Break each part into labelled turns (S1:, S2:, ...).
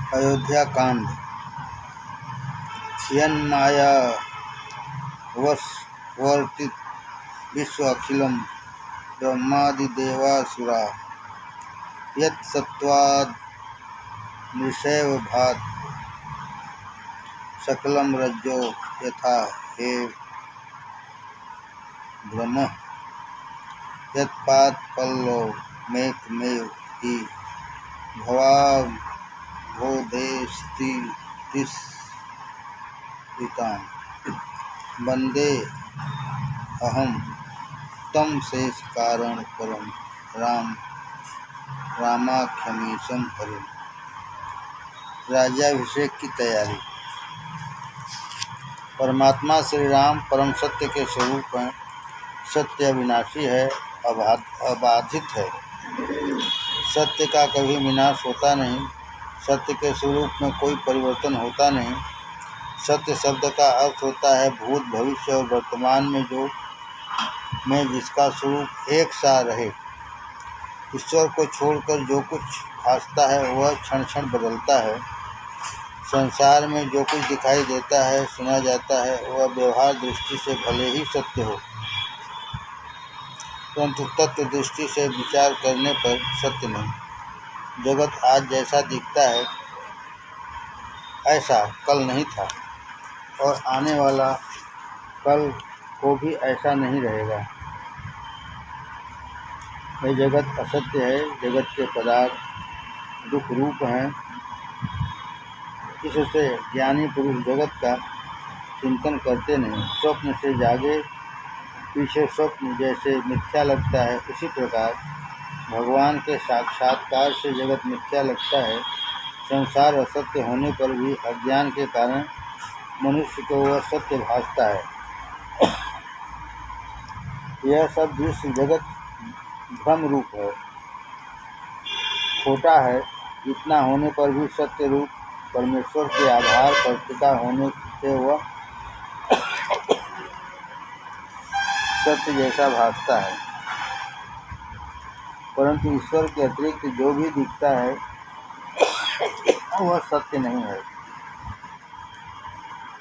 S1: अयोध्या कांड। यन्मायावशवर्तित विश्व अखिलम ब्रह्मादिदेवासुरा यत्सत्त्वाद् नृषैव भात सकलं रज्जो यथा हे ब्रह्म यत्पादपल्लो मेघमेव हि भवाब्धोदेष्टितां वन्दे अहं तं शेष कारण परम रामाख्यमीशं हरिम्। राज्याभिषेक की तैयारी। परमात्मा श्री राम परम सत्य के स्वरूप हैं। सत्य अविनाशी है, अबाधित है। सत्य का कभी विनाश होता नहीं। सत्य के स्वरूप में कोई परिवर्तन होता नहीं। सत्य शब्द का अर्थ होता है भूत, भविष्य और वर्तमान में जिसका स्वरूप एक सा रहे। ईश्वर को छोड़कर जो कुछ भासता है वह क्षण क्षण बदलता है। संसार में जो कुछ दिखाई देता है, सुना जाता है, वह व्यवहार दृष्टि से भले ही सत्य हो, परंतु तत्व दृष्टि से विचार करने पर सत्य नहीं। जगत आज जैसा दिखता है ऐसा कल नहीं था, और आने वाला कल को भी ऐसा नहीं रहेगा। यह जगत असत्य है। जगत के पदार्थ दुख रूप हैं। इससे ज्ञानी पुरुष जगत का चिंतन करते नहीं। स्वप्न से जागे पीछे स्वप्न जैसे मिथ्या लगता है, उसी प्रकार भगवान के साक्षात्कार से जगत मिथ्या लगता है। संसार असत्य होने पर भी अज्ञान के कारण मनुष्य को वह सत्य भासता है। यह सब दृश्य जगत भ्रम रूप है, खोटा है। इतना होने पर भी सत्य रूप परमेश्वर के आधार पर टिका होने से वह सत्य जैसा भासता है। परंतु ईश्वर के अतिरिक्त जो भी दिखता है वह सत्य नहीं है।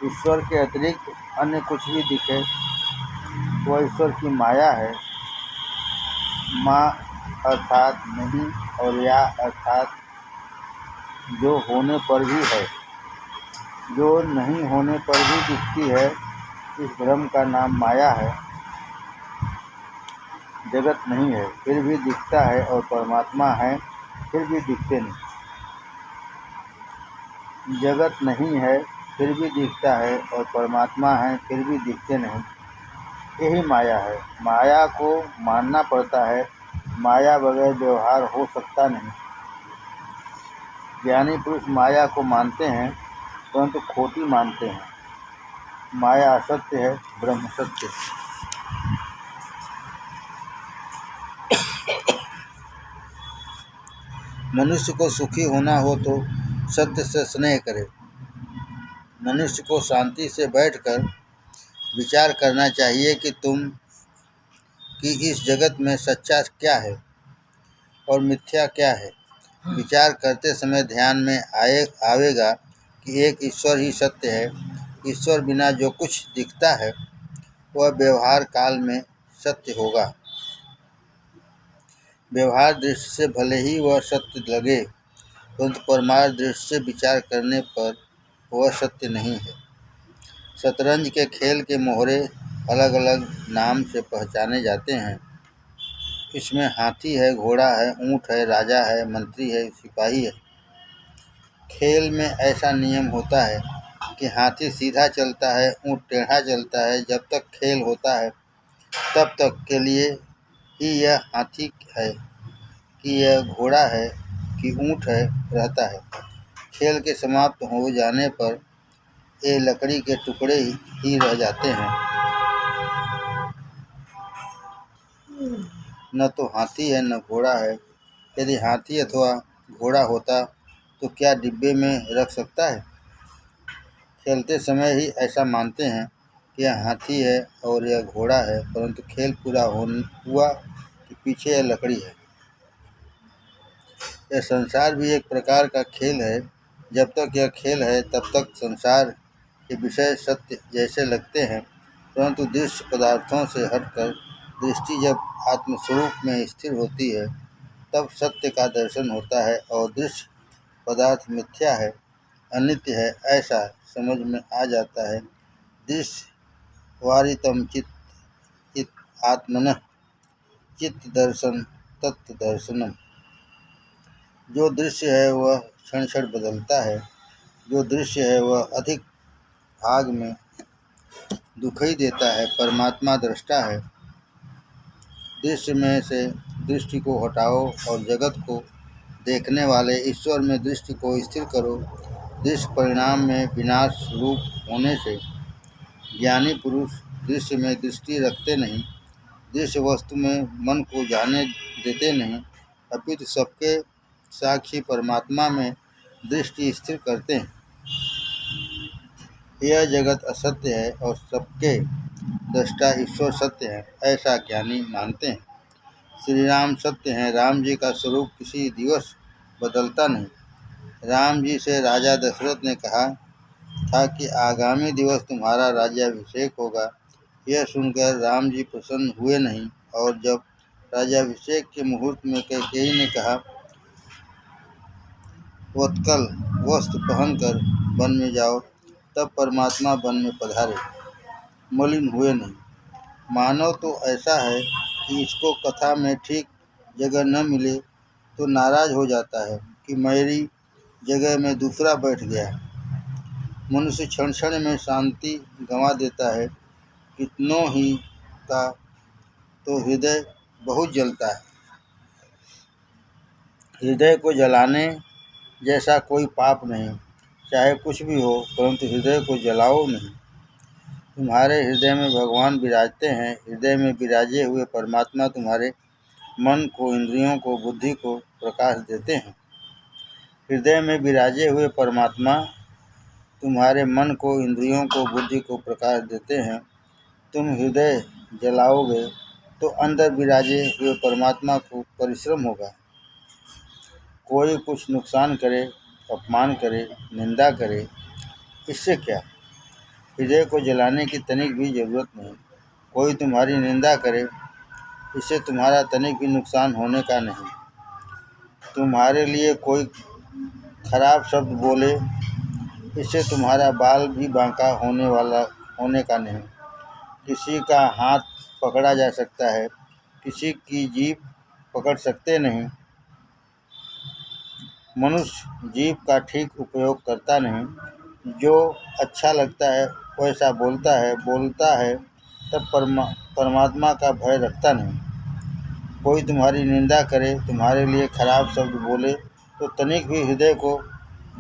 S1: ईश्वर के अतिरिक्त अन्य कुछ भी दिखे वह ईश्वर की माया है। माँ अर्थात नहीं और या अर्थात जो होने पर भी है, जो नहीं होने पर भी दिखती है। इस भ्रम का नाम माया है। जगत नहीं है फिर भी दिखता है, और परमात्मा है फिर भी दिखते नहीं। जगत नहीं है फिर भी दिखता है, और परमात्मा है फिर भी दिखते नहीं। यही माया है। माया को मानना पड़ता है। माया बगैर व्यवहार हो सकता नहीं। ज्ञानी पुरुष माया को मानते हैं, परंतु खोटी मानते हैं। माया असत्य है, ब्रह्म सत्य। मनुष्य को सुखी होना हो तो सत्य से स्नेह करे। मनुष्य को शांति से बैठकर विचार करना चाहिए कि इस जगत में सच्चा क्या है और मिथ्या क्या है। विचार करते समय ध्यान में आवेगा कि एक ईश्वर ही सत्य है। ईश्वर बिना जो कुछ दिखता है वह व्यवहार काल में सत्य होगा। व्यवहार दृष्टि से भले ही वह सत्य लगे, परंतु परमार्थ दृष्टि से विचार करने पर वह सत्य नहीं है। शतरंज के खेल के मोहरे अलग अलग नाम से पहचाने जाते हैं। इसमें हाथी है, घोड़ा है, ऊँट है, राजा है, मंत्री है, सिपाही है। खेल में ऐसा नियम होता है कि हाथी सीधा चलता है, ऊँट टेढ़ा चलता है। जब तक खेल होता है तब तक के लिए ही यह हाथी है कि यह घोड़ा है कि ऊँट है रहता है। खेल के समाप्त हो जाने पर ये लकड़ी के टुकड़े ही रह जाते हैं। न तो हाथी है न घोड़ा है। यदि हाथी अथवा घोड़ा होता तो क्या डिब्बे में रख सकता है? खेलते समय ही ऐसा मानते हैं कि यह हाथी है और यह घोड़ा है, परंतु खेल पूरा हुआ कि पीछे यह लकड़ी है। यह संसार भी एक प्रकार का खेल है जब तक यह खेल है तब तक संसार के विषय सत्य जैसे लगते हैं, परंतु दृश्य पदार्थों से हटकर दृष्टि जब आत्मस्वरूप में स्थिर होती है तब सत्य का दर्शन होता है और दृश्य पदार्थ मिथ्या है, अनित्य है, ऐसा समझ में आ जाता है। दृश्य वारितम चित आत्मनः चित्त दर्शन तत्व दर्शनम। जो दृश्य है वह क्षण क्षण बदलता है, जो दृश्य है वह अधिक भाग में दुखई देता है। परमात्मा दृष्टा है। दृश्य में से दृष्टि को हटाओ और जगत को देखने वाले ईश्वर में दृष्टि को स्थिर करो। दृश्य परिणाम में विनाश रूप होने से ज्ञानी पुरुष दृश्य में दृष्टि रखते नहीं, दृश्य वस्तु में मन को जाने देते नहीं, अपितु सबके साक्षी परमात्मा में दृष्टि स्थिर करते हैं। यह जगत असत्य है और सबके दृष्टा ईश्वर सत्य है, ऐसा ज्ञानी मानते हैं। श्री राम सत्य हैं। राम जी का स्वरूप किसी दिवस बदलता नहीं। राम जी से राजा दशरथ ने कहा था कि आगामी दिवस तुम्हारा राज्याभिषेक होगा। यह सुनकर राम जी प्रसन्न हुए नहीं, और जब राज्याभिषेक के मुहूर्त में कैकेयी ने कहा वत्कल वस्त्र पहनकर वन में जाओ, तब परमात्मा वन में पधारे, मलिन हुए नहीं। मानव तो ऐसा है कि इसको कथा में ठीक जगह न मिले तो नाराज हो जाता है कि मेरी जगह में दूसरा बैठ गया। मनुष्य क्षण क्षण में शांति गंवा देता है, कितनों ही का तो हृदय बहुत जलता है। हृदय को जलाने जैसा कोई पाप नहीं, चाहे कुछ भी हो, परंतु हृदय को जलाओ नहीं। तुम्हारे हृदय में भगवान विराजते हैं। हृदय में विराजे हुए परमात्मा तुम्हारे मन को, इंद्रियों को, बुद्धि को प्रकाश देते हैं। हृदय में विराजे हुए परमात्मा तुम्हारे मन को, इंद्रियों को, बुद्धि को प्रकाश देते हैं। तुम हृदय जलाओगे तो अंदर विराजे हुए परमात्मा को परिश्रम होगा। कोई कुछ नुकसान करे, अपमान करे, निंदा करे, इससे क्या? हृदय को जलाने की तनिक भी जरूरत नहीं। कोई तुम्हारी निंदा करे, इससे तुम्हारा तनिक भी नुकसान होने का नहीं। तुम्हारे लिए कोई खराब शब्द बोले, इससे तुम्हारा बाल भी बांका होने का नहीं। किसी का हाथ पकड़ा जा सकता है, किसी की जीभ पकड़ सकते नहीं। मनुष्य जीभ का ठीक उपयोग करता नहीं। जो अच्छा लगता है वैसा बोलता है तब परमात्मा का भय रखता नहीं। कोई तुम्हारी निंदा करे, तुम्हारे लिए खराब शब्द बोले, तो तनिक भी हृदय को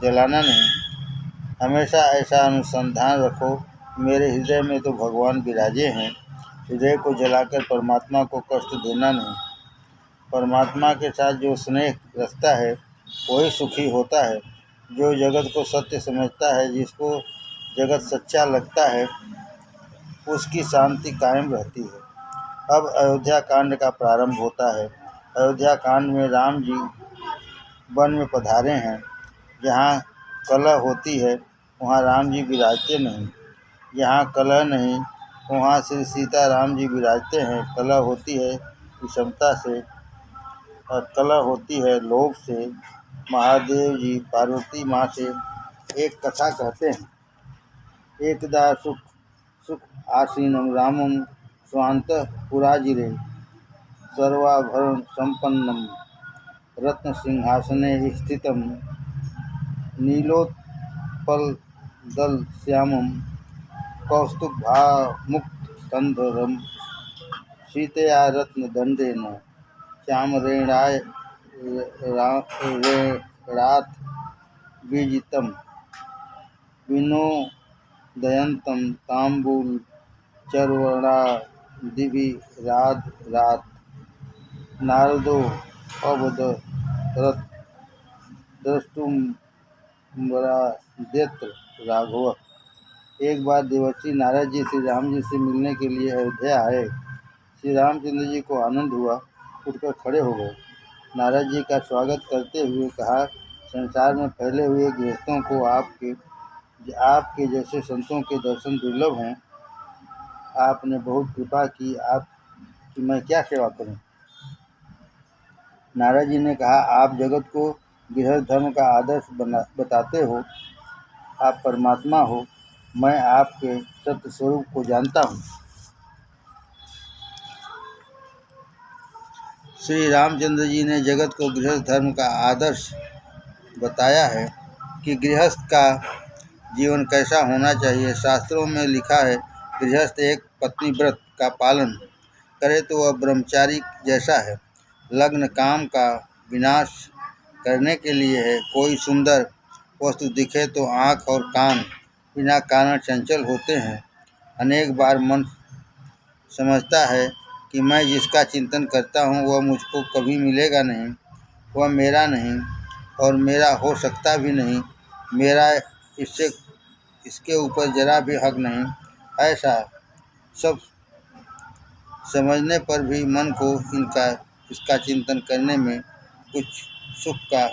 S1: जलाना नहीं। हमेशा ऐसा अनुसंधान रखो, मेरे हृदय में तो भगवान विराजे हैं। हृदय को जलाकर परमात्मा को कष्ट देना नहीं। परमात्मा के साथ जो स्नेह रखता है वही सुखी होता है। जो जगत को सत्य समझता है, जिसको जगत सच्चा लगता है, उसकी शांति कायम रहती है। अब अयोध्या कांड का प्रारंभ होता है। अयोध्या कांड में राम जी वन में पधारे हैं। जहाँ कलह होती है वहाँ राम जी विराजते नहीं। जहाँ कलह नहीं वहाँ श्री सीता राम जी विराजते हैं। कलह होती है विषमता से और कलह होती है लोभ से। महादेव जी पार्वती माँ से एक कथा कहते हैं। एकदा सुख आसीनं रामं स्वान्तःपुराजिरे सर्वाभरण संपन्नं रत्नसिंहासने स्थितं नीलोत्पलदलश्यामं कौस्तुभमुक्तकन्धरं सीतया रत्नदण्डेन चामरेणात् विजितं विनोदयन्तं ताम्बूलचर्वणादिभिरारात्। नारदोऽवदरत् द्रष्टुमराद्यत्र राघव। एक बार देवर्षि नारद जी श्री राम जी से मिलने के लिए अयोध्या आए। श्री रामचंद्र जी को आनंद हुआ, उठकर खड़े हो गए। नारद जी का स्वागत करते हुए कहा, संसार में फैले हुए गृहस्थों को आपके जैसे संतों के दर्शन दुर्लभ हैं। आपने बहुत कृपा की, आपकी मैं क्या सेवा करूं? नारद जी ने कहा, आप जगत को गृहस्थ धर्म का आदर्श बताते हो। आप परमात्मा हो, मैं आपके सत्य स्वरूप को जानता हूँ। श्री रामचंद्र जी ने जगत को गृहस्थ धर्म का आदर्श बताया है कि गृहस्थ का जीवन कैसा होना चाहिए। शास्त्रों में लिखा है, गृहस्थ एक पत्नी व्रत का पालन करे तो वह ब्रह्मचारी जैसा है। लग्न काम का विनाश करने के लिए है। कोई सुंदर वस्तु दिखे तो आँख और कान बिना कारण चंचल होते हैं। अनेक बार मन समझता है कि मैं जिसका चिंतन करता हूँ वह मुझको कभी मिलेगा नहीं, वह मेरा नहीं और मेरा हो सकता भी नहीं, मेरा इसके ऊपर जरा भी हक नहीं। ऐसा सब समझने पर भी मन को इसका चिंतन करने में कुछ सुख का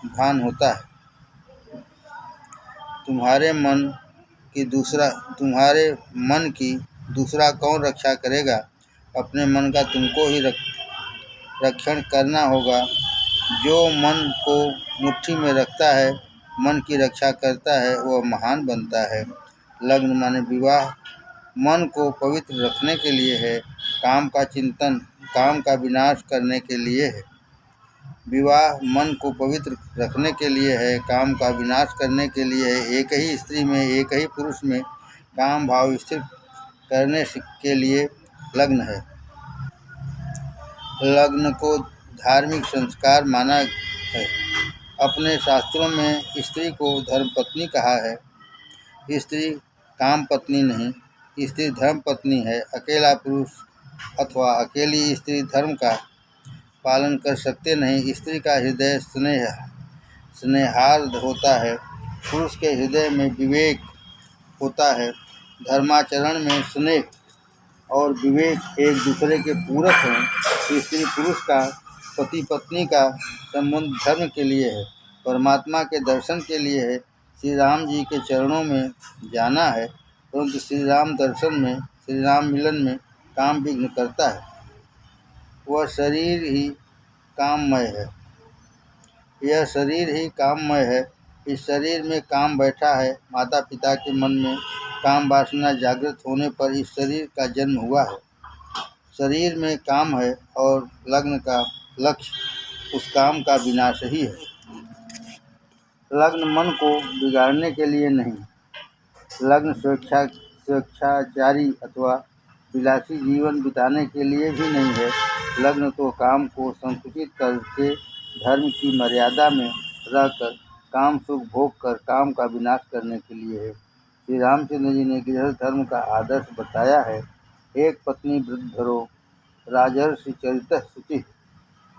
S1: भान होता है। तुम्हारे मन की दूसरा कौन रक्षा करेगा? अपने मन का तुमको ही रक्षण करना होगा। जो मन को मुट्ठी में रखता है, मन की रक्षा करता है, वह महान बनता है। लग्न माने विवाह मन को पवित्र रखने के लिए है। काम का चिंतन काम का विनाश करने के लिए है। विवाह मन को पवित्र रखने के लिए है, काम का विनाश करने के लिए है। एक ही स्त्री में, एक ही पुरुष में काम भाव स्थिर करने के लिए लग्न है। लग्न को धार्मिक संस्कार माना है। अपने शास्त्रों में स्त्री को धर्मपत्नी कहा है। स्त्री काम पत्नी नहीं, स्त्री धर्म पत्नी है। अकेला पुरुष अथवा अकेली स्त्री धर्म का पालन कर सकते नहीं। स्त्री का हृदय स्नेहार्द होता है, पुरुष के हृदय में विवेक होता है। धर्माचरण में स्नेह और विवेक एक दूसरे के पूरक हैं। स्त्री पुरुष का पति पत्नी का संबंध धर्म के लिए है, परमात्मा के दर्शन के लिए है। श्री राम जी के चरणों में जाना है, परंतु श्री राम दर्शन में, श्री राम मिलन में काम विघ्न करता है। वह शरीर ही काममय है। यह शरीर ही काममय है। इस शरीर में काम बैठा है। माता पिता के मन में काम वासना जागृत होने पर इस शरीर का जन्म हुआ है। शरीर में काम है और लग्न का लक्ष्य उस काम का विनाश ही है। लग्न मन को बिगाड़ने के लिए नहीं। लग्न स्वेच्छाचारी अथवा विलासी जीवन बिताने के लिए भी नहीं है। लग्न तो काम को संकुचित करके धर्म की मर्यादा में रहकर काम सुख भोग कर काम का विनाश करने के लिए है। श्री रामचंद्र जी ने गृहस्थ धर्म का आदर्श बताया है। एक पत्नी व्रत धरो, राजर्षि चरितः शुचिः,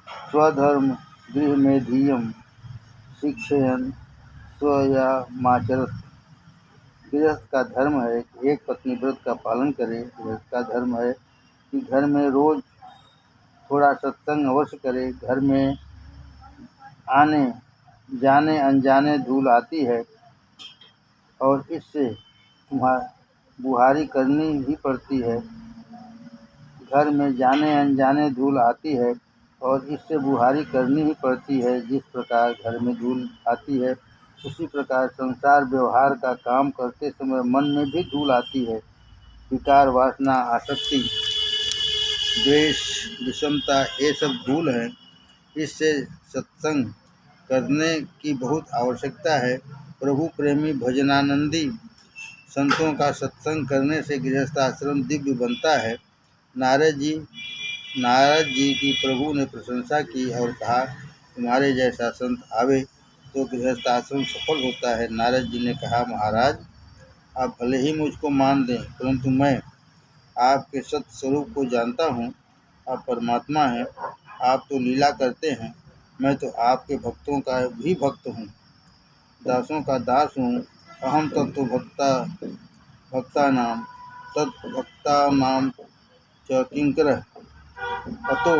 S1: स्वधर्म गृह में धीयम शिक्षयन् स्वयमाचरत्। गृहस्थ का धर्म है कि एक पत्नी व्रत का पालन करे। गृहस्थ का धर्म है कि घर में रोज थोड़ा सत्संग अवश्य करे। घर में आने जाने अनजाने धूल आती है और इससे बुहारी करनी ही पड़ती है। घर में जाने अनजाने धूल आती है और इससे बुहारी करनी ही पड़ती है। जिस प्रकार घर में धूल आती है, उसी प्रकार संसार व्यवहार का काम करते समय मन में भी धूल आती है। विकार, वासना, आसक्ति, द्वेष, विषमता, ये सब धूल है। इससे सत्संग करने की बहुत आवश्यकता है। प्रभु प्रेमी भजनानंदी संतों का सत्संग करने से गृहस्थ आश्रम दिव्य बनता है। नारद जी की प्रभु ने प्रशंसा की और कहा, तुम्हारे जैसा संत आवे तो गृहस्थ आश्रम सफल होता है। नारद जी ने कहा, महाराज आप भले ही मुझको मान दें, परंतु मैं आपके सत्य स्वरूप को जानता हूँ। आप परमात्मा हैं, आप तो लीला करते हैं। मैं तो आपके भक्तों का भी भक्त हूँ, दासों का दास हूँ। अहम तत्व भक्तानां तद्भक्तानां च किंकरः अतो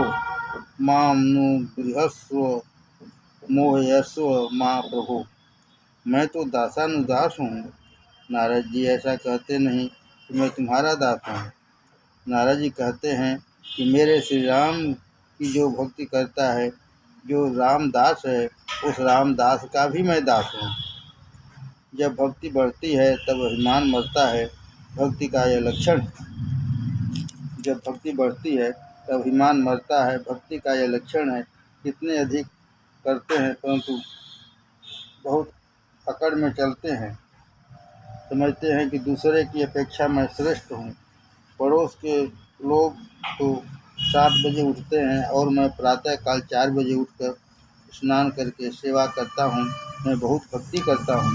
S1: मां नु गृहस्व मोहयस्व मां प्रभु। मैं तो दासानुदास हूँ। नारद जी ऐसा कहते नहीं कि मैं तुम्हारा दास हूँ। नारद जी कहते हैं कि मेरे श्री राम की जो भक्ति करता है, जो रामदास है, उस रामदास का भी मैं दास हूँ। जब भक्ति बढ़ती है तब अभिमान मरता है, भक्ति का यह लक्षण है। जब भक्ति बढ़ती है तब अभिमान मरता है, भक्ति का यह लक्षण है। कितने अधिक करते हैं परंतु बहुत पकड़ में चलते हैं, समझते हैं कि दूसरे की अपेक्षा मैं श्रेष्ठ हूँ। पड़ोस के लोग तो 7 बजे उठते हैं और मैं प्रातःकाल 4 बजे उठकर स्नान करके सेवा करता हूँ। मैं बहुत भक्ति करता हूँ।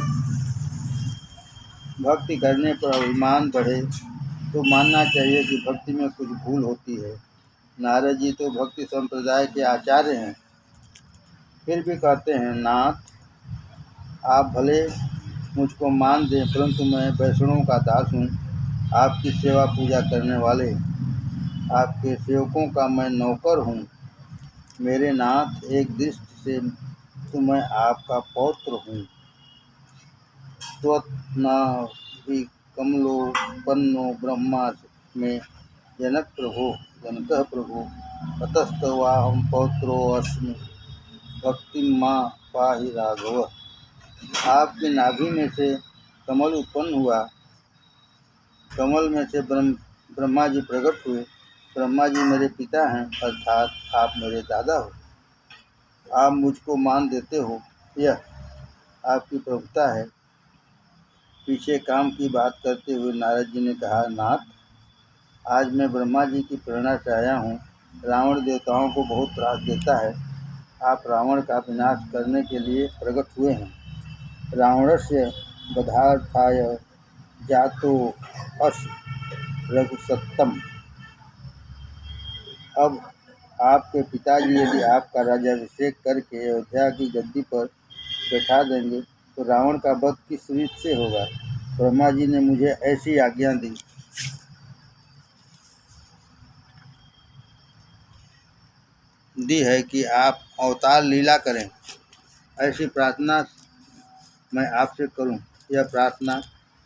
S1: भक्ति करने पर अभिमान बढ़े तो मानना चाहिए कि भक्ति में कुछ भूल होती है। नारद जी तो भक्ति संप्रदाय के आचार्य हैं, फिर भी कहते हैं, नाथ आप भले मुझको मान दें परंतु मैं वैष्णवों का दास हूँ। आपकी सेवा पूजा करने वाले आपके सेवकों का मैं नौकर हूँ। मेरे नाथ, एक दृष्टि से तो मैं आपका पौत्र हूँ। त्वत्नाभि कमलोपन्नो ब्रह्मा में जनक प्रभो जनकः प्रभु ततस्तवाहं पौत्रोऽस्मि भक्तिं मां पाहि राघव। आपकी नाभि में से कमल उत्पन्न हुआ, कमल में से ब्रह्मा जी प्रकट हुए। ब्रह्मा जी मेरे पिता हैं, अर्थात आप मेरे दादा हो। आप मुझको मान देते हो, यह आपकी प्रभुता है। पीछे काम की बात करते हुए नारद जी ने कहा, नाथ आज मैं ब्रह्मा जी की प्रेरणा से आया हूँ। रावण देवताओं को बहुत त्रास देता है। आप रावण का विनाश करने के लिए प्रकट हुए हैं। रावणस्य वधार्थाय जातो अस्य रघुसत्तम। अब आपके पिताजी यदि आपका राज्याभिषेक करके अयोध्या की गद्दी पर बैठा देंगे तो रावण का वध किस रीत से होगा। ब्रह्मा जी ने मुझे ऐसी आज्ञा दी है कि आप अवतार लीला करें। ऐसी प्रार्थना मैं आपसे करूं। यह प्रार्थना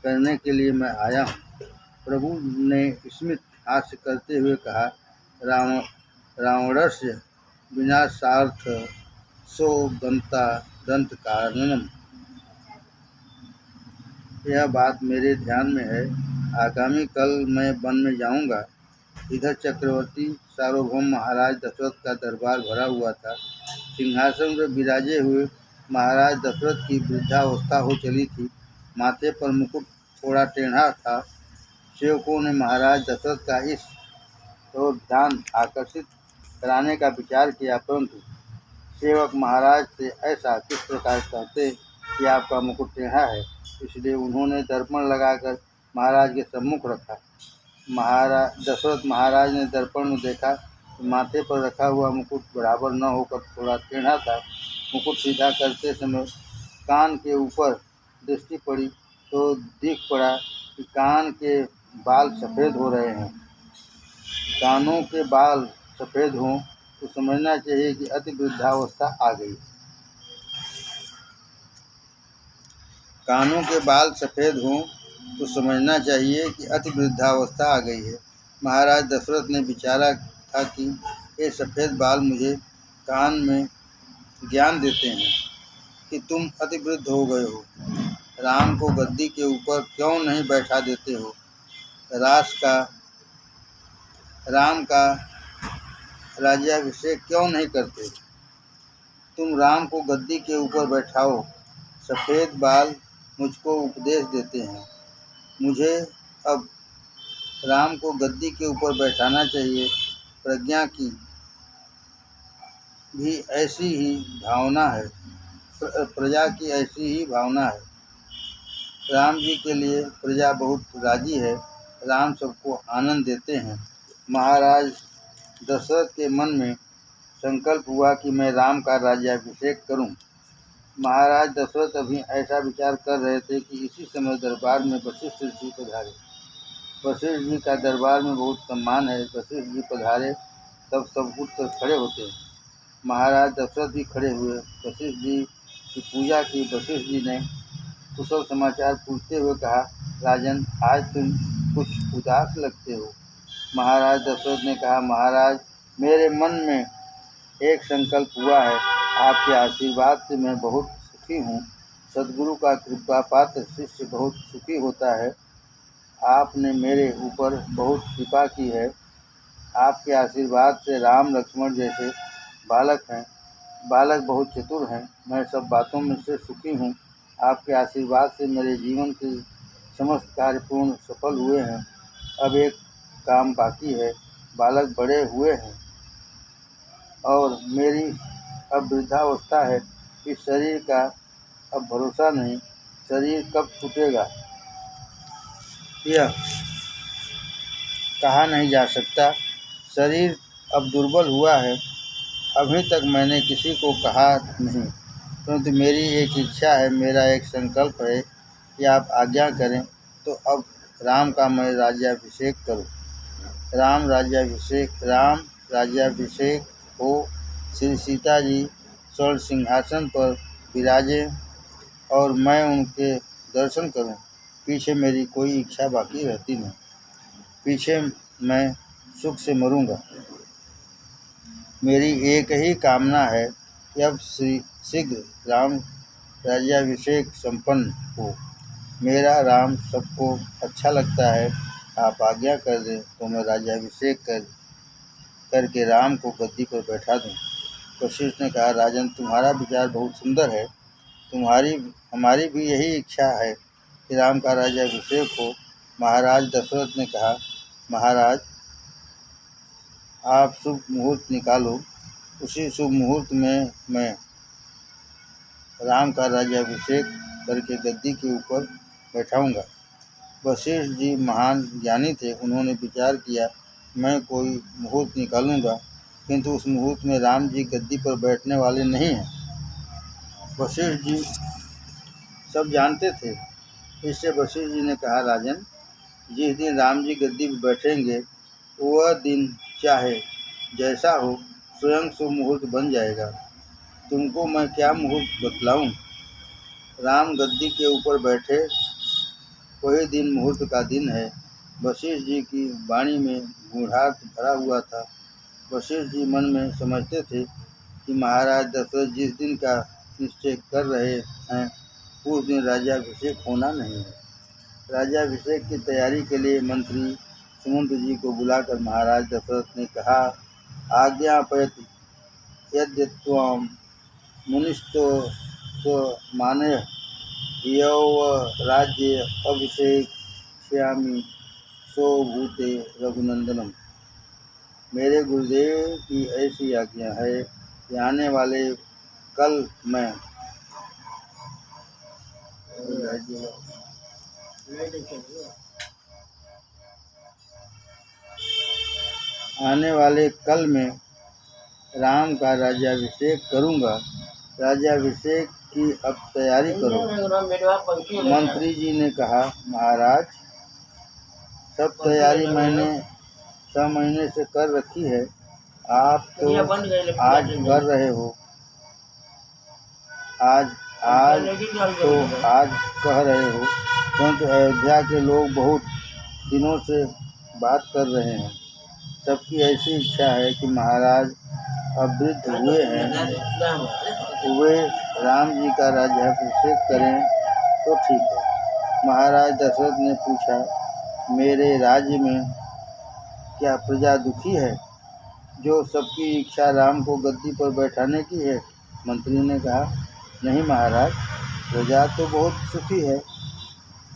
S1: करने के लिए मैं आया हूं। प्रभु ने स्मित हास्य करते हुए कहा, रावणस्य विनाशार्थ सो दंत कारणम। यह बात मेरे ध्यान में है। आगामी कल मैं वन में जाऊंगा। इधर चक्रवर्ती सार्वभौम महाराज दशरथ का दरबार भरा हुआ था। सिंहासन पर विराजे हुए महाराज दशरथ की वृद्धावस्था हो चली थी। माथे पर मुकुट थोड़ा टेढ़ा था। सेवकों ने महाराज दशरथ का इस ओर ध्यान आकर्षित कराने का विचार किया, परंतु सेवक महाराज से ऐसा किस प्रकार कहते कि आपका मुकुट टेढ़ा है। इसलिए उन्होंने दर्पण लगाकर महाराज के सम्मुख रखा। दशरथ महाराज ने दर्पण में देखा तो माथे पर रखा हुआ मुकुट बराबर न होकर थोड़ा टेढ़ा था। मुकुट सीधा करते समय कान के ऊपर दृष्टि पड़ी तो दिख पड़ा कि कान के बाल सफ़ेद हो रहे हैं। कानों के बाल सफ़ेद हों तो समझना चाहिए कि अति वृद्धावस्था आ गई। कानों के बाल सफ़ेद हों तो समझना चाहिए कि अति वृद्धावस्था आ गई है। महाराज दशरथ ने विचारा था कि ये सफ़ेद बाल मुझे कान में ज्ञान देते हैं कि तुम अति वृद्ध हो गए हो। राम को गद्दी के ऊपर क्यों नहीं बैठा देते हो। राम का राज्याभिषेक क्यों नहीं करते। तुम राम को गद्दी के ऊपर बैठाओ। सफ़ेद बाल मुझको उपदेश देते हैं। मुझे अब राम को गद्दी के ऊपर बैठाना चाहिए। प्रज्ञा की भी ऐसी ही भावना है, प्रजा की ऐसी ही भावना है। राम जी के लिए प्रजा बहुत राजी है। राम सबको आनंद देते हैं। महाराज दशरथ के मन में संकल्प हुआ कि मैं राम का राज्याभिषेक करूं। महाराज दशरथ अभी ऐसा विचार कर रहे थे कि इसी समय दरबार में वशिष्ठ जी पधारे। वशिष्ठ जी का दरबार में बहुत सम्मान है। वशिष्ठ जी पधारे तब सब उठकर खड़े होते हैं। महाराज दशरथ भी खड़े हुए। वशिष्ठ जी की पूजा की। वशिष्ठ जी ने कुशल समाचार पूछते हुए कहा, राजन, आज तुम कुछ उदास लगते हो। महाराज दशरथ ने कहा, महाराज, मेरे मन में एक संकल्प हुआ है। आपके आशीर्वाद से मैं बहुत सुखी हूँ। सद्गुरु का कृपा पात्र शिष्य बहुत सुखी होता है। आपने मेरे ऊपर बहुत कृपा की है। आपके आशीर्वाद से राम लक्ष्मण जैसे बालक हैं। बालक बहुत चतुर हैं। मैं सब बातों में से सुखी हूँ। आपके आशीर्वाद से मेरे जीवन के समस्त कार्य पूर्ण सफल हुए हैं। अब एक काम बाकी है। बालक बड़े हुए हैं और मेरी अब वृद्धावस्था है। इस शरीर का अब भरोसा नहीं। शरीर कब छूटेगा यह कहा नहीं जा सकता। शरीर अब दुर्बल हुआ है। अभी तक मैंने किसी को कहा नहीं, परंतु मेरी एक इच्छा है, मेरा एक संकल्प है कि आप आज्ञा करें तो अब राम का मैं राज्याभिषेक करूं। राम राज्याभिषेक हो। श्री सीता जी स्वर्ण सिंहासन पर विराजे और मैं उनके दर्शन करूं। पीछे मेरी कोई इच्छा बाकी रहती नहीं। पीछे मैं सुख से मरूंगा। मेरी एक ही कामना है कि अब शीघ्र राम राज्याभिषेक संपन्न हो। मेरा राम सबको अच्छा लगता है। आप आज्ञा कर दें तो मैं राज्याभिषेक करके राम को गद्दी पर बैठा दूं। वशिष्ठ ने कहा, राजन, तुम्हारा विचार बहुत सुंदर है। हमारी भी यही इच्छा है कि राम का राज्याभिषेक हो। महाराज दशरथ ने कहा, महाराज, आप शुभ मुहूर्त निकालो। उसी शुभ मुहूर्त में मैं राम का राज्याभिषेक करके गद्दी के ऊपर बैठाऊंगा। वशिष्ठ जी महान ज्ञानी थे। उन्होंने विचार किया, मैं कोई मुहूर्त निकालूंगा, किंतु उस मुहूर्त में राम जी गद्दी पर बैठने वाले नहीं हैं। वशिष्ठ जी सब जानते थे। इससे वशिष्ठ जी ने कहा, राजन, जिस दिन राम जी गद्दी पर बैठेंगे वह दिन चाहे जैसा हो स्वयं शुभ मुहूर्त बन जाएगा। तुमको मैं क्या मुहूर्त बतलाऊं? राम गद्दी के ऊपर बैठे वही दिन मुहूर्त का दिन है। वशिष्ठ जी की वाणी में गूढ़ार्थ भरा हुआ था। वशिष्ठ जी मन में समझते थे कि महाराज दशरथ जिस दिन का निश्चय कर रहे हैं उस दिन राज्याभिषेक होना नहीं है। राज्याभिषेक की तैयारी के लिए मंत्री सुमंत जी को बुलाकर महाराज दशरथ ने कहा, आज्ञापयति यद्यत्वां मुनिस्तो मानय राज्य अभिषेक्ष्यामि सो भूते रघुनंदनम। मेरे गुरुदेव की ऐसी आज्ञा है कि आने वाले कल मैं राम का राज्याभिषेक करूंगा। राज्याभिषेक की अब तैयारी करो। मंत्री जी ने कहा, महाराज, सब तैयारी मैंने 6 महीने से कर रखी है। आप तो आज कर रहे हो, आज कह रहे हो, परंतु अयोध्या के लोग बहुत दिनों से बात कर रहे हैं। सबकी ऐसी इच्छा है कि महाराज अब वृद्ध हुए हैं, वे राम जी का राज्याभिषेक करें तो ठीक है। महाराज दशरथ ने पूछा, मेरे राज्य में क्या प्रजा दुखी है जो सबकी इच्छा राम को गद्दी पर बैठाने की है? मंत्री ने कहा, नहीं महाराज, प्रजा तो बहुत सुखी है।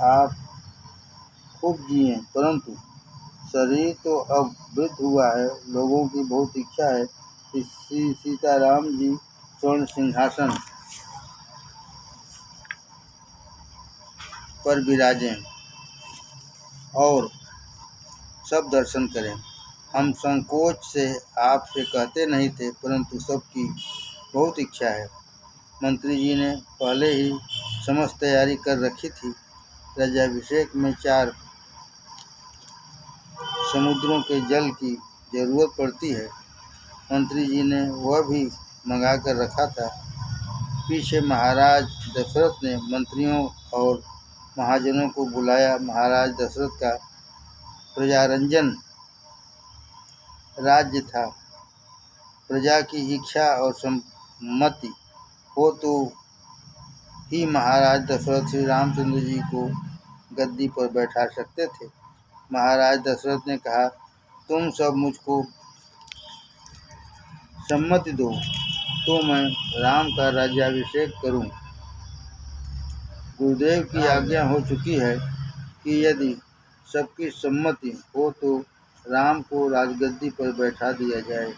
S1: आप खूब जिए, परंतु शरीर तो अब वृद्ध हुआ है। लोगों की बहुत इच्छा है कि सीताराम जी स्वर्ण सिंहासन पर विराजें और सब दर्शन करें। हम संकोच से आपसे कहते नहीं थे, परंतु सबकी बहुत इच्छा है। मंत्री जी ने पहले ही समस्त तैयारी कर रखी थी। राज्याभिषेक में 4 समुद्रों के जल की जरूरत पड़ती है। मंत्री जी ने वह भी मंगा कर रखा था। पीछे महाराज दशरथ ने मंत्रियों और महाजनों को बुलाया। महाराज दशरथ का प्रजारंजन राज्य था। प्रजा की इच्छा और सम्मति हो तो ही महाराज दशरथ श्री रामचंद्र जी को गद्दी पर बैठा सकते थे। महाराज दशरथ ने कहा, तुम सब मुझको सम्मति दो तो मैं राम का राज्याभिषेक करूं। गुरुदेव की आज्ञा हो चुकी है कि यदि सबकी सम्मति हो तो राम को राजगद्दी पर बैठा दिया जाए।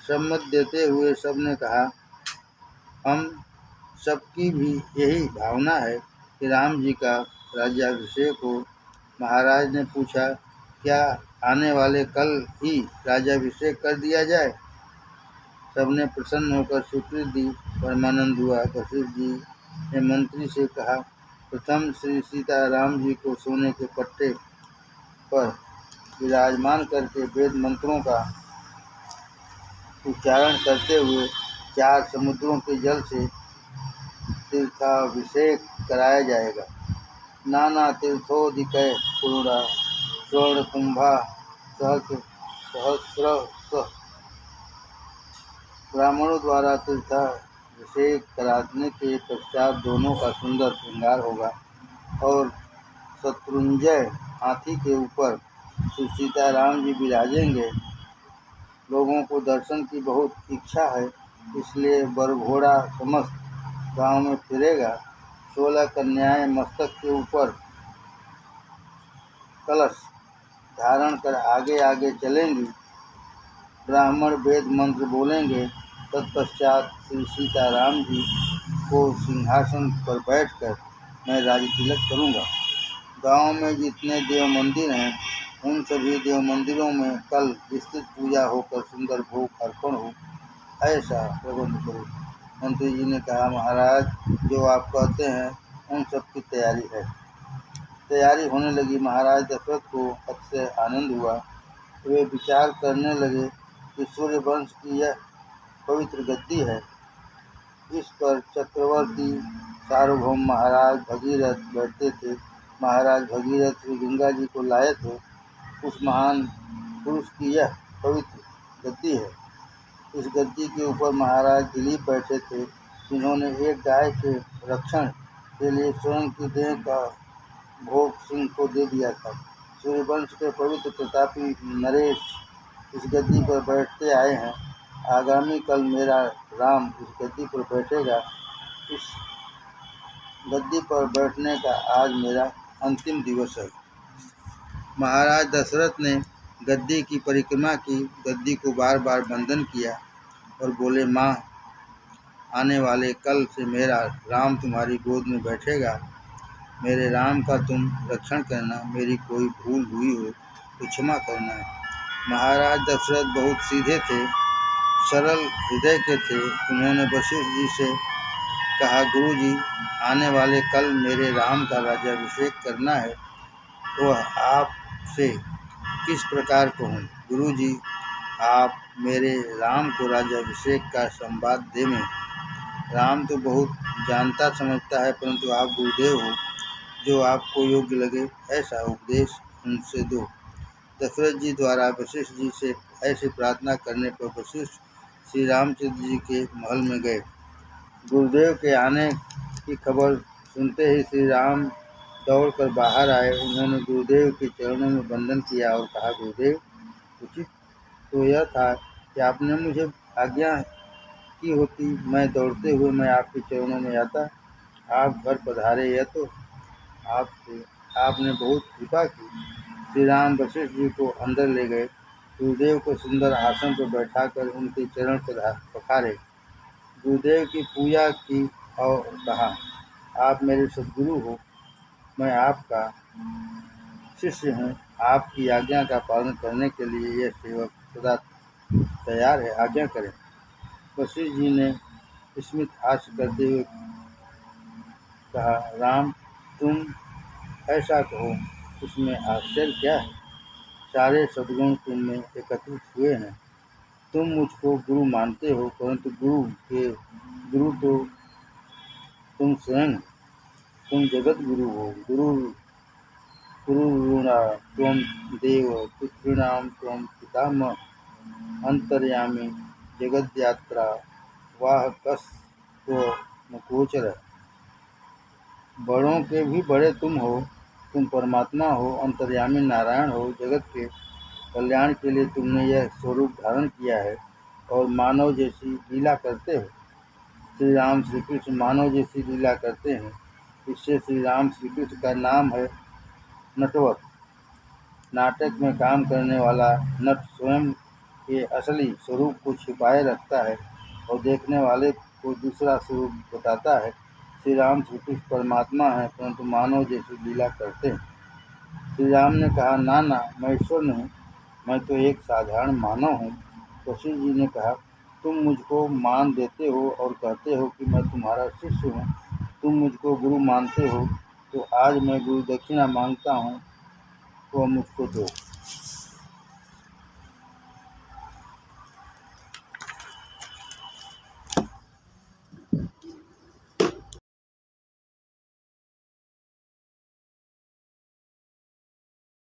S1: सम्मति देते हुए सबने कहा, हम सबकी भी यही भावना है कि राम जी का राज्याभिषेक हो। महाराज ने पूछा, क्या आने वाले कल ही राज्याभिषेक कर दिया जाए? सबने प्रसन्न होकर स्वीकृति दी। परमानंद हुआ। वशिष्ठ जी ने मंत्री से कहा, प्रथम श्री सीताराम जी को सोने के पट्टे पर विराजमान करके वेद मंत्रों का उच्चारण करते हुए 4 समुद्रों के जल से तीर्थाभिषेक कराया जाएगा। नाना तीर्थोदिकय पूर्णा स्वर्ण कुंभा सहस्र ब्राह्मणों द्वारा तीर्थाभिषेक कराने के पश्चात दोनों का सुंदर श्रृंगार होगा और शत्रुंजय हाथी के ऊपर श्री सीताराम जी विराजेंगे। लोगों को दर्शन की बहुत इच्छा है, इसलिए बरघोड़ा समस्त गांव में फिरेगा। 16 कन्याएं मस्तक के ऊपर कलश धारण कर आगे आगे चलेंगी। ब्राह्मण वेद मंत्र बोलेंगे। तत्पश्चात श्री सीताराम जी को सिंहासन पर बैठकर मैं राजतिलक करूँगा। गांव में जितने देव मंदिर हैं उन सभी देव मंदिरों में कल विस्तृत पूजा होकर सुंदर भोग अर्पण हो, ऐसा प्रबंध करो। मंत्री जी ने कहा, महाराज जो आप कहते हैं उन सब की तैयारी है। तैयारी होने लगी। महाराज दशरथ को अतिशय आनंद हुआ। वे विचार करने लगे कि सूर्यवंश की यह पवित्र गद्दी है, इस पर चक्रवर्ती सार्वभौम महाराज भगीरथ बैठते थे। महाराज भगीरथ श्री गंगा जी को लाए थे। उस महान पुरुष की यह पवित्र गद्दी है। इस गद्दी के ऊपर महाराज दिलीप बैठे थे, जिन्होंने एक गाय के रक्षण के लिए स्वयं की देह का भोग सिंह को दे दिया था। सूर्यवंश के पवित्र प्रतापी नरेश इस गद्दी पर बैठते आए हैं। आगामी कल मेरा राम इस गद्दी पर बैठेगा। इस गद्दी पर बैठने का आज मेरा अंतिम दिवस है। महाराज दशरथ ने गद्दी की परिक्रमा की। गद्दी को बार बार वंदन किया और बोले, माँ, आने वाले कल से मेरा राम तुम्हारी गोद में बैठेगा। मेरे राम का तुम रक्षण करना। मेरी कोई भूल हुई हो तो क्षमा करना। महाराज दशरथ बहुत सीधे थे, सरल हृदय के थे। उन्होंने वशिष्ठ जी से कहा, गुरुजी, आने वाले कल मेरे राम का राज्याभिषेक करना है, तो आपसे किस प्रकार कहूँ? गुरुजी, आप मेरे राम को राज्याभिषेक का संवाद देवें। राम तो बहुत जानता समझता है, परंतु आप गुरुदेव हो, जो आपको योग्य लगे ऐसा उपदेश उनसे दो। दशरथ जी द्वारा वशिष्ठ जी से ऐसी प्रार्थना करने पर वशिष्ठ श्री रामचंद्र जी के महल में गए। गुरुदेव के आने की खबर सुनते ही श्री राम दौड़कर बाहर आए। उन्होंने गुरुदेव के चरणों में वंदन किया और कहा, गुरुदेव, उचित तो यह था कि आपने मुझे आज्ञा की होती, मैं दौड़ते हुए मैं आपके चरणों में आता। आप घर पधारे, यह तो आपने बहुत कृपा की। श्री राम वशिष्ठ जी को अंदर ले गए। गुरुदेव को सुंदर आसन पर बैठाकर उनके चरण पखारे। गुरुदेव की पूजा की और कहा, आप मेरे सद्गुरु हो, मैं आपका शिष्य हूँ। आपकी आज्ञा का पालन करने के लिए यह सेवक सदा तैयार है, आज्ञा करें। वशिष्ठ जी ने स्मित हास्य करते हुए कहा, राम, तुम ऐसा कहो, इसमें आश्चर्य क्या है? सारे सद्गुण तुम में एकत्रित हुए हैं। तुम मुझको गुरु मानते हो, परंतु गुरु तो तुम स्वयं हो। तुम जगत गुरु हो। गुरुर्गुणा त्वं देव पितॄणां त्वं पितामह अंतर्यामी जगद्यात्रा वाहकस्त्वमुगोचरः। बड़ों के भी बड़े तुम हो। तुम परमात्मा हो, अंतर्यामी नारायण हो। जगत के कल्याण के लिए तुमने यह स्वरूप धारण किया है और मानव जैसी लीला करते हो। श्री राम श्री कृष्ण मानव जैसी लीला करते हैं। इससे श्री राम श्री कृष्ण का नाम है नटवर। नाटक में काम करने वाला नट स्वयं के असली स्वरूप को छिपाए रखता है और देखने वाले को दूसरा स्वरूप बताता है। श्री राम श्री कृष्ण परमात्मा है, परंतु मानव जैसी लीला करते हैं। श्री राम ने कहा, ना ना, मैं ईश्वर नहीं, मैं तो एक साधारण मानव हूँ। वशिष्ठ जी ने कहा, तुम मुझको मान देते हो और कहते हो कि मैं तुम्हारा शिष्य हूँ। तुम मुझको गुरु मानते हो, तो आज मैं गुरु दक्षिणा मांगता हूँ, वह मुझको दो।